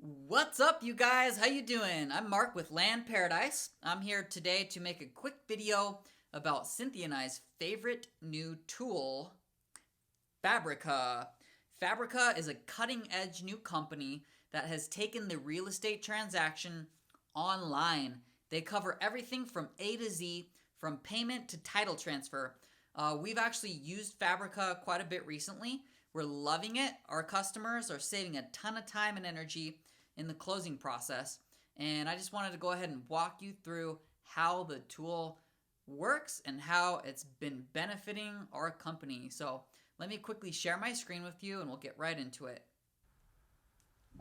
What's up, you guys? How you doing? I'm Mark with Land Paradise. I'm here today to make a quick video about Cynthia and I's favorite new tool, Fabrica. Fabrica is a cutting-edge new company that has taken the real estate transaction online. They cover everything from A to Z, from payment to title transfer. We've actually used Fabrica quite a bit recently. We're loving it. Our customers are saving a ton of time and energy in the closing process. And I just wanted to go ahead and walk you through how the tool works and how it's been benefiting our company. So let me quickly share my screen with you and we'll get right into it.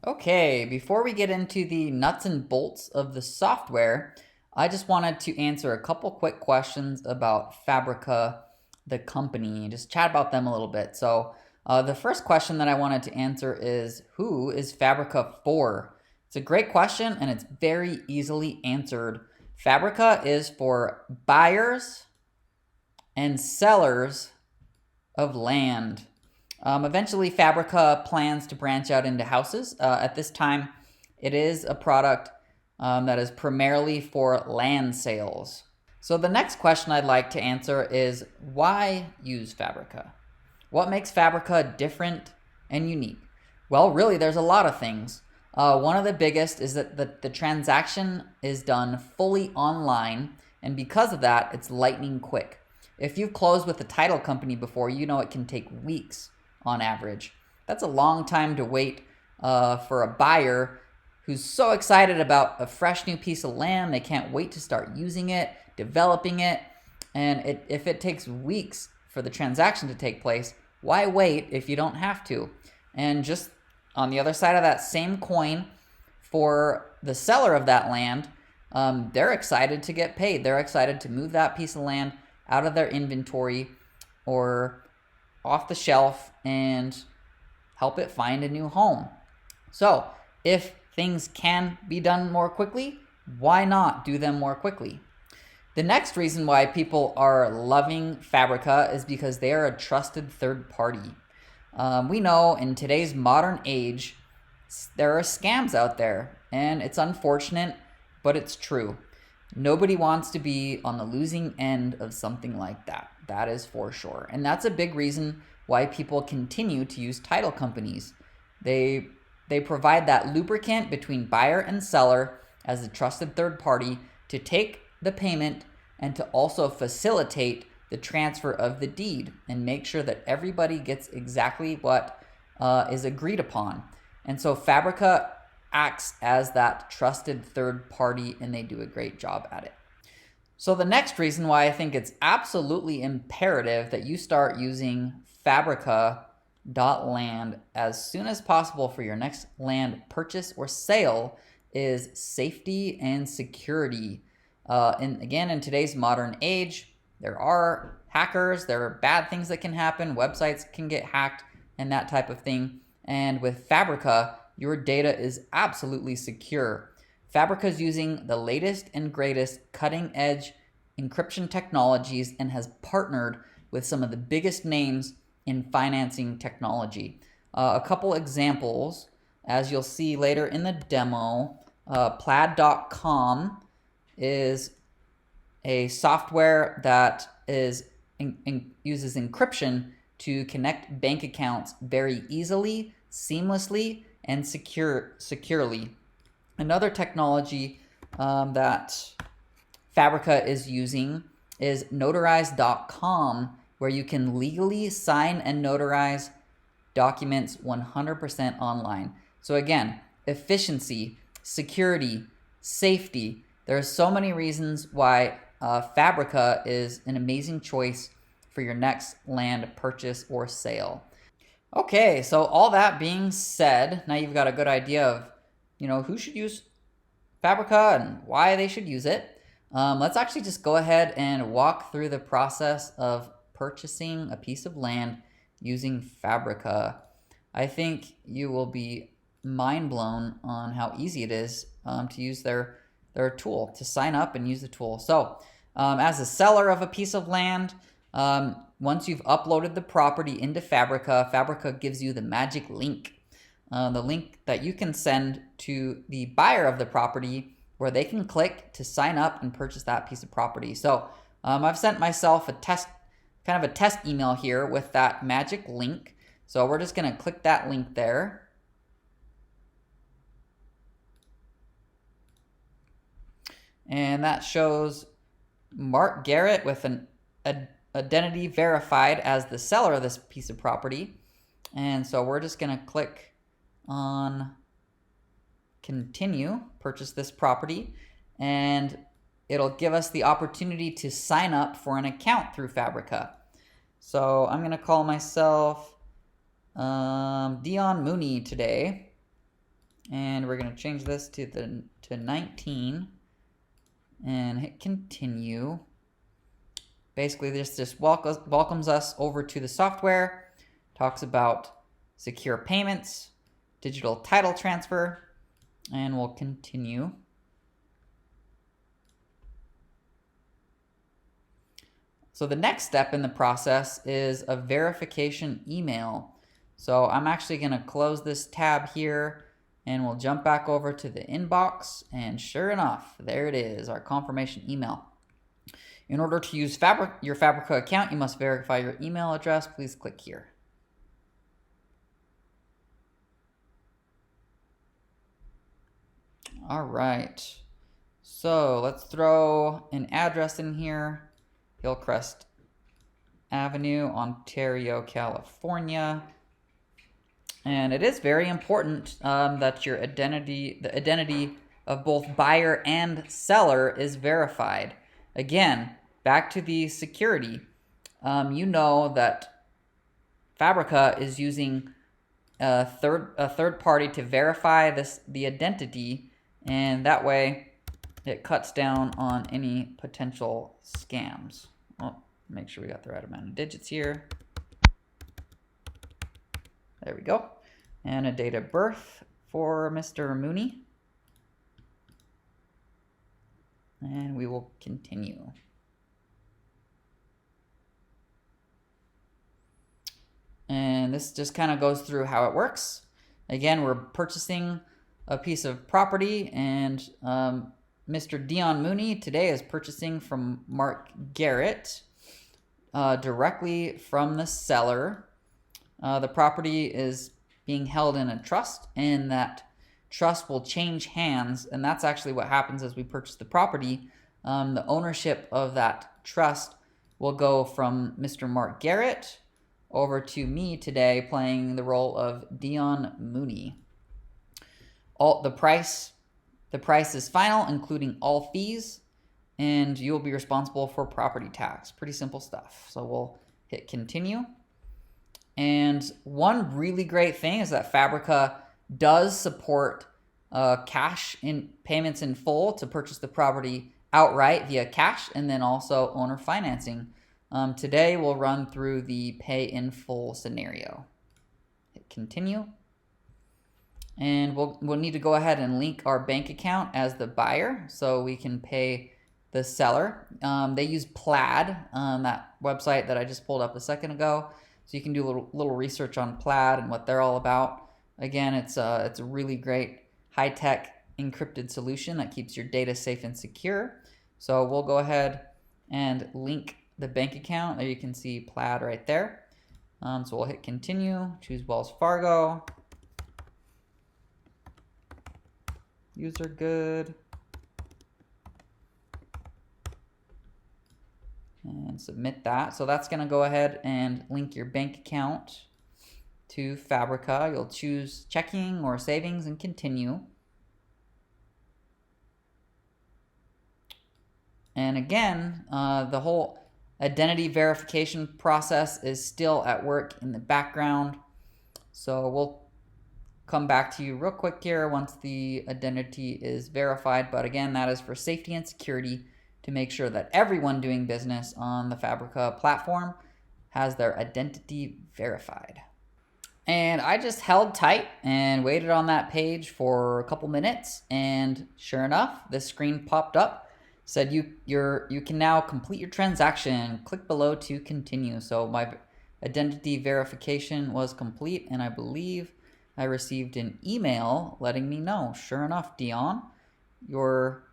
Okay, before we get into the nuts and bolts of the software, I just wanted to answer a couple quick questions about Fabrica, the company, just chat about them a little bit. So the first question that I wanted to answer is, who is Fabrica for? It's a great question and it's very easily answered. Fabrica is for buyers and sellers of land. Eventually, Fabrica plans to branch out into houses. At this time, it is a product that is primarily for land sales. So the next question I'd like to answer is, why use Fabrica? What makes Fabrica different and unique? Well, really, there's a lot of things. One of the biggest is that the transaction is done fully online, and because of that, it's lightning quick. If you've closed with a title company before, you know it can take weeks on average. That's a long time to wait for a buyer who's so excited about a fresh new piece of land. They can't wait to start using it, developing it, and if it takes weeks for the transaction to take place, why wait if you don't have to? And just on the other side of that same coin, for the seller of that land, they're excited to get paid. They're excited to move that piece of land out of their inventory or off the shelf and help it find a new home. So if things can be done more quickly, why not do them more quickly? The next reason why people are loving Fabrica is because they are a trusted third party. We know in today's modern age, there are scams out there, and it's unfortunate, but it's true. Nobody wants to be on the losing end of something like that. That is for sure. And that's a big reason why people continue to use title companies. They provide that lubricant between buyer and seller as a trusted third party to take the payment and to also facilitate the transfer of the deed and make sure that everybody gets exactly what is agreed upon. And so Fabrica acts as that trusted third party, and they do a great job at it. So the next reason why I think it's absolutely imperative that you start using Fabrica.land as soon as possible for your next land purchase or sale is safety and security. In today's modern age, there are hackers, there are bad things that can happen, websites can get hacked, and that type of thing. And with Fabrica, your data is absolutely secure. Fabrica is using the latest and greatest cutting-edge encryption technologies and has partnered with some of the biggest names in financing technology. A couple examples, as you'll see later in the demo, plaid.com is a software that uses encryption to connect bank accounts very easily, seamlessly, and securely. Another technology that Fabrica is using is notarize.com, where you can legally sign and notarize documents 100% online. So again, efficiency, security, safety. There are so many reasons why Fabrica is an amazing choice for your next land purchase or sale. Okay, so all that being said, now you've got a good idea of, who should use Fabrica and why they should use it. Let's actually just go ahead and walk through the process of purchasing a piece of land using Fabrica. I think you will be mind blown on how easy it is to use their tool, to sign up and use the tool. So as a seller of a piece of land, once you've uploaded the property into Fabrica, Fabrica gives you the magic link. the link that you can send to the buyer of the property where they can click to sign up and purchase that piece of property. So I've sent myself a test, kind of a test email here with that magic link. So we're just going to click that link there. And that shows Mark Garrett with an identity verified as the seller of this piece of property. And so we're just going to click on continue, purchase this property, and it'll give us the opportunity to sign up for an account through Fabrica. So I'm going to call myself Dion Mooney today, and we're going to change this to 19 and hit continue. Basically, this just welcomes us over to the software, talks about secure payments, digital title transfer, and we'll continue. So the next step in the process is a verification email. So I'm actually going to close this tab here, and we'll jump back over to the inbox, and sure enough, there it is, our confirmation email. In order to use your Fabrica account, you must verify your email address. Please click here. All right, so let's throw an address in here. Hillcrest Avenue, Ontario, California. And it is very important that your identity, the identity of both buyer and seller, is verified. Again, back to the security. You know that Fabrica is using a third party to verify the identity, and that way it cuts down on any potential scams. Well, make sure we got the right amount of digits here. There we go. And a date of birth for Mr. Mooney. And we will continue. And this just kind of goes through how it works. Again, we're purchasing a piece of property, and Mr. Dion Mooney today is purchasing from Mark Garrett directly from the seller. The property is being held in a trust, and that trust will change hands, and that's actually what happens as we purchase the property. The ownership of that trust will go from Mr. Mark Garrett over to me today, playing the role of Dion Mooney. The price is final, including all fees, and you'll be responsible for property tax. Pretty simple stuff. So we'll hit continue. And one really great thing is that Fabrica does support cash in payments in full to purchase the property outright via cash, and then also owner financing. Today we'll run through the pay in full scenario. Hit continue. And we'll need to go ahead and link our bank account as the buyer so we can pay the seller. They use Plaid, that website that I just pulled up a second ago. So you can do a little research on Plaid and what they're all about. Again, it's a really great high-tech encrypted solution that keeps your data safe and secure. So we'll go ahead and link the bank account. There you can see Plaid right there. So we'll hit continue, choose Wells Fargo. User good. And submit that. So that's going to go ahead and link your bank account to Fabrica. You'll choose checking or savings and continue. And again, the whole identity verification process is still at work in the background. So we'll come back to you real quick here once the identity is verified. But again, that is for safety and security, to make sure that everyone doing business on the Fabrica platform has their identity verified. And I just held tight and waited on that page for a couple minutes, and sure enough, this screen popped up, said you can now complete your transaction. Click below to continue. So my identity verification was complete, and I believe I received an email letting me know. Sure enough, Dion, your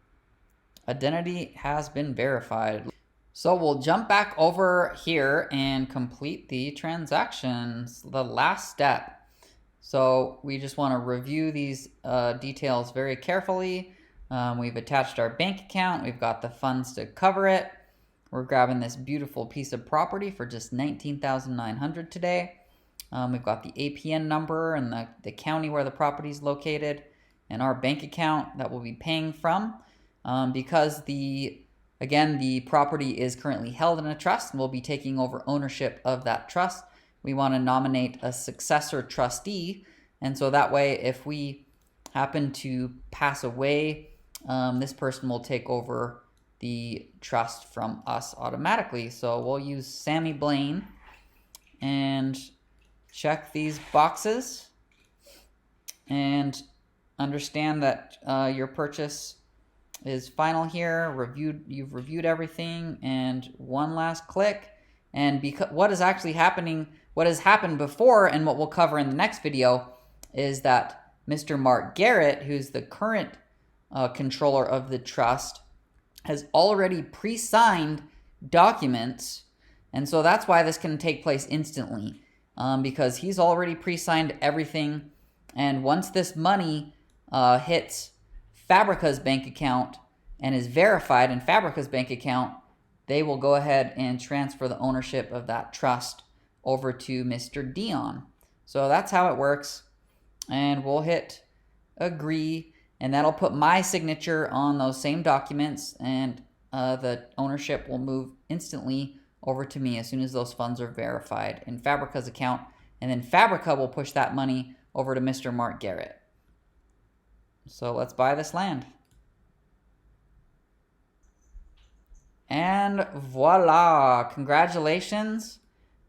identity has been verified. So we'll jump back over here and complete the transactions, the last step. So we just want to review these details very carefully. We've attached our bank account. We've got the funds to cover it. We're grabbing this beautiful piece of property for just $19,900 today. We've got the APN number and the county where the property is located and our bank account that we'll be paying from. Because the property is currently held in a trust and we'll be taking over ownership of that trust. We want to nominate a successor trustee. And so that way, if we happen to pass away, this person will take over the trust from us automatically. So we'll use Sammy Blaine and check these boxes and understand that your purchase is final here. You've reviewed everything, and one last click. And because what has happened before and what we'll cover in the next video is that Mr. Mark Garrett, who's the current controller of the trust, has already pre-signed documents, and so that's why this can take place instantly, because he's already pre-signed everything, and once this money hits Fabrica's bank account and is verified in Fabrica's bank account, they will go ahead and transfer the ownership of that trust over to Mr. Dion. So that's how it works, and we'll hit agree, and that'll put my signature on those same documents, and the ownership will move instantly over to me as soon as those funds are verified in Fabrica's account, and then Fabrica will push that money over to Mr. Mark Garrett. So let's buy this land. And voila, congratulations.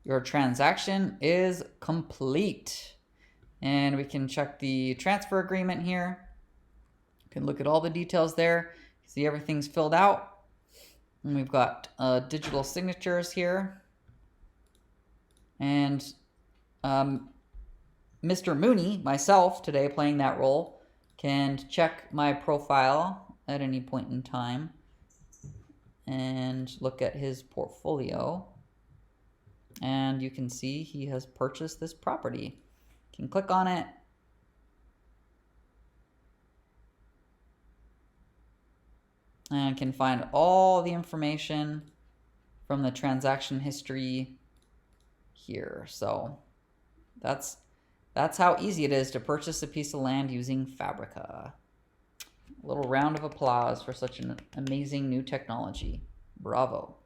Your transaction is complete. And we can check the transfer agreement here. You can look at all the details there. See everything's filled out. And we've got digital signatures here. And Mr. Mooney, myself, today playing that role, can check my profile at any point in time and look at his portfolio. And you can see he has purchased this property. You can click on it. And can find all the information from the transaction history here. So that's how easy it is to purchase a piece of land using Fabrica. A little round of applause for such an amazing new technology. Bravo.